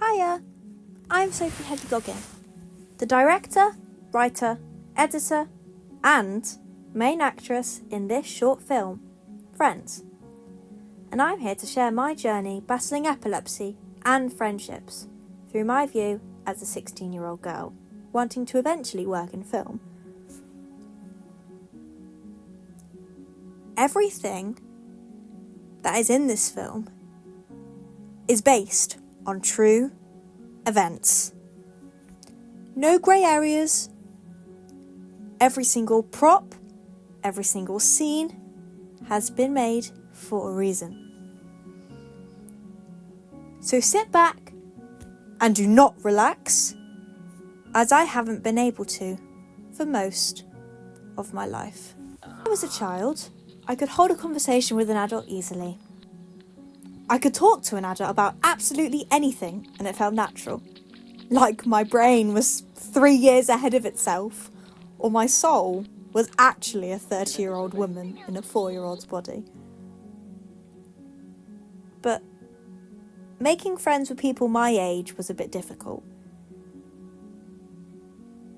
Hiya, I'm Sophie Hedley-Goggin, the director, writer, editor and main actress in this short film, Friends. And I'm here to share my journey battling epilepsy and friendships through my view as a 16-year-old girl wanting to eventually work in film. Everything that is in this film is based on true events. No grey areas. Every single prop, every single scene has been made for a reason. So sit back and do not relax, as I haven't been able to for most of my life. When I was a child, I could hold a conversation with an adult easily. I could talk to an adult about absolutely anything and it felt natural. Like my brain was 3 years ahead of itself, or my soul was actually a 30-year-old woman in a 4-year-old's body. But making friends with people my age was a bit difficult.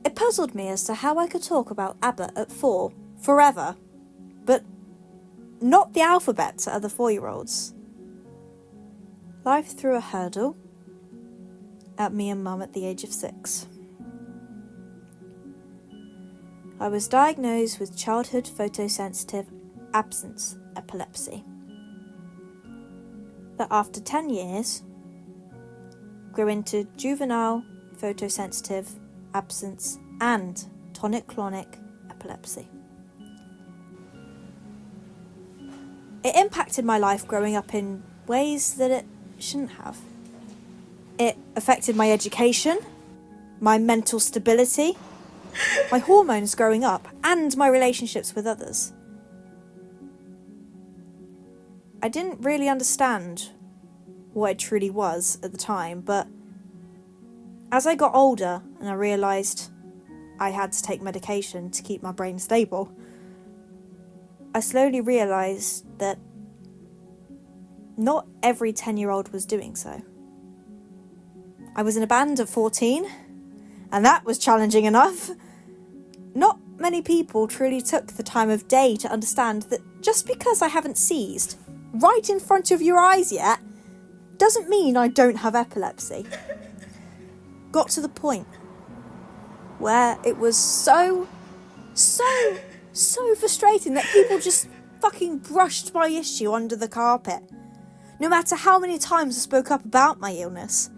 It puzzled me as to how I could talk about Abbott at 4 forever, but not the alphabet to other 4-year-olds. Life threw a hurdle at me and Mum at the age of 6. I was diagnosed with childhood photosensitive absence epilepsy, that after 10 years grew into juvenile photosensitive absence and tonic-clonic epilepsy. It impacted my life growing up in ways that it shouldn't have. It affected my education, my mental stability, my hormones growing up, and my relationships with others. I didn't really understand what it truly was at the time, but as I got older and I realised I had to take medication to keep my brain stable, I slowly realised that not every 10-year-old was doing so. I was in a band at 14, and that was challenging enough. Not many people truly took the time of day to understand that just because I haven't seized right in front of your eyes yet, doesn't mean I don't have epilepsy. Got to the point where it was so frustrating that people just fucking brushed my issue under the carpet. No matter how many times I spoke up about my illness,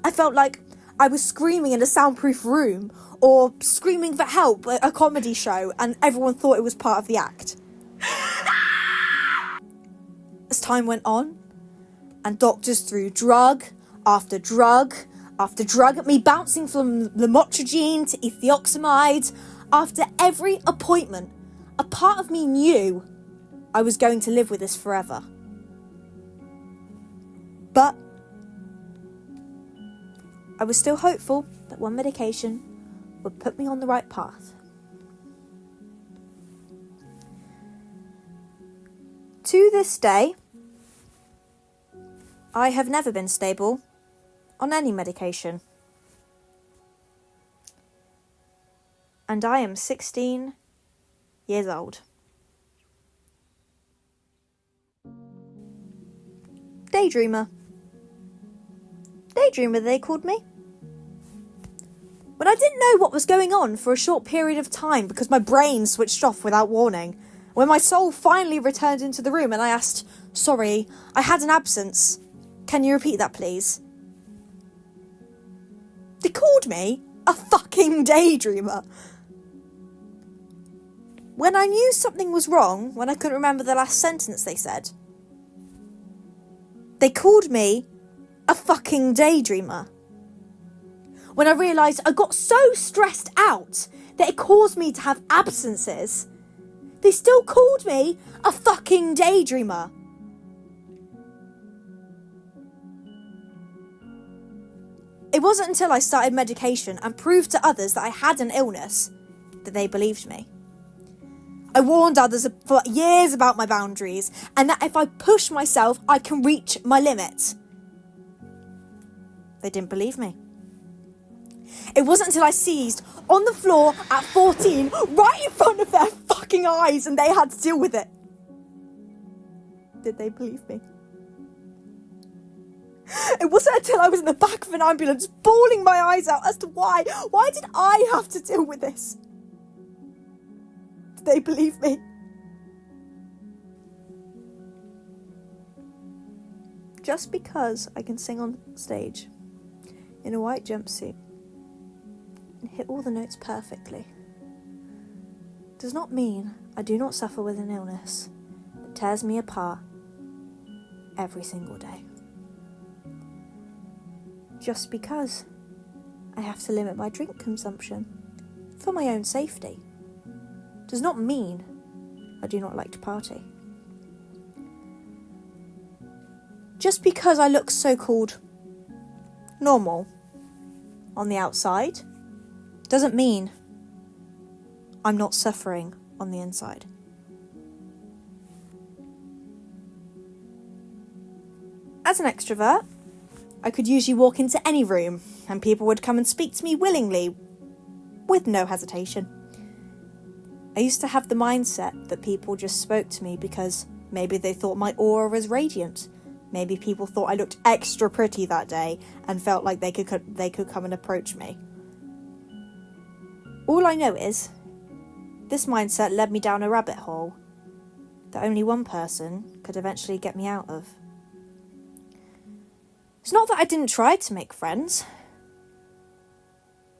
I felt like I was screaming in a soundproof room or screaming for help at a comedy show and everyone thought it was part of the act. As time went on and doctors threw drug after drug after drug at me, bouncing from lamotrigine to ethoxamide, after every appointment, a part of me knew I was going to live with this forever. But I was still hopeful that one medication would put me on the right path. To this day, I have never been stable on any medication. And I am 16 years old. Daydreamer, they called me. When I didn't know what was going on for a short period of time because my brain switched off without warning, when my soul finally returned into the room and I asked, "Sorry, I had an absence. Can you repeat that, please?" They called me a fucking daydreamer. When I knew something was wrong, when I couldn't remember the last sentence they said, they called me a fucking daydreamer. When I realised I got so stressed out that it caused me to have absences, they still called me a fucking daydreamer. It wasn't until I started medication and proved to others that I had an illness that they believed me. I warned others for years about my boundaries and that if I push myself, I can reach my limit. They didn't believe me. It wasn't until I seized on the floor at 14, right in front of their fucking eyes, and they had to deal with it. Did they believe me? It wasn't until I was in the back of an ambulance bawling my eyes out as to why. Why did I have to deal with this? Did they believe me? Just because I can sing on stage in a white jumpsuit and hit all the notes perfectly does not mean I do not suffer with an illness that tears me apart every single day. Just because I have to limit my drink consumption for my own safety does not mean I do not like to party. Just because I look so-called normal on the outside doesn't mean I'm not suffering on the inside. As an extrovert, I could usually walk into any room and people would come and speak to me willingly, with no hesitation. I used to have the mindset that people just spoke to me because maybe they thought my aura was radiant. Maybe people thought I looked extra pretty that day and felt like they could come and approach me. All I know is, this mindset led me down a rabbit hole that only one person could eventually get me out of. It's not that I didn't try to make friends,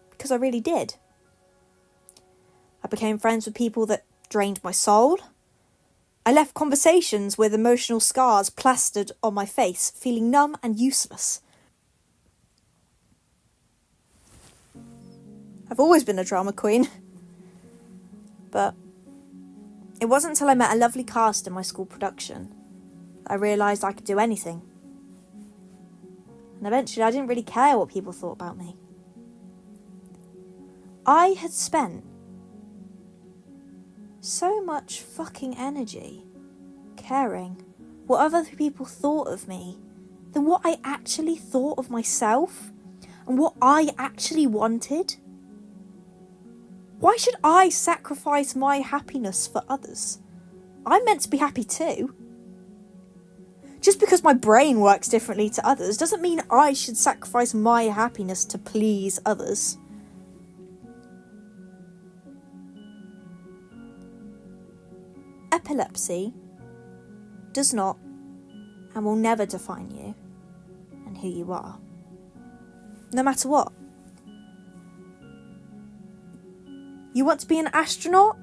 because I really did. I became friends with people that drained my soul. I left conversations with emotional scars plastered on my face, feeling numb and useless. I've always been a drama queen. But it wasn't until I met a lovely cast in my school production that I realised I could do anything. And eventually I didn't really care what people thought about me. I had spent so much fucking energy caring what other people thought of me than what I actually thought of myself and what I actually wanted. Why should I sacrifice my happiness for others? I'm meant to be happy too. Just because my brain works differently to others doesn't mean I should sacrifice my happiness to please others. Epilepsy does not and will never define you and who you are, no matter what. You want to be an astronaut?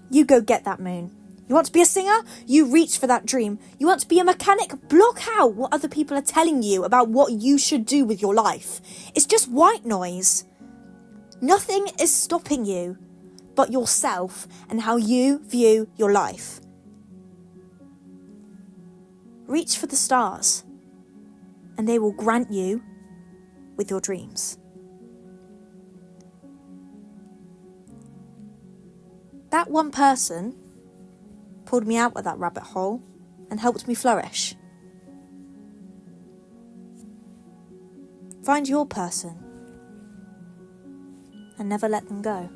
You go get that moon. You want to be a singer? You reach for that dream. You want to be a mechanic? Block out what other people are telling you about what you should do with your life. It's just white noise. Nothing is stopping you but yourself and how you view your life. Reach for the stars, and they will grant you with your dreams. That one person pulled me out of that rabbit hole and helped me flourish. Find your person and never let them go.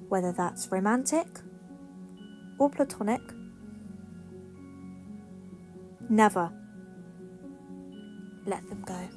Whether that's romantic or platonic, never let them go.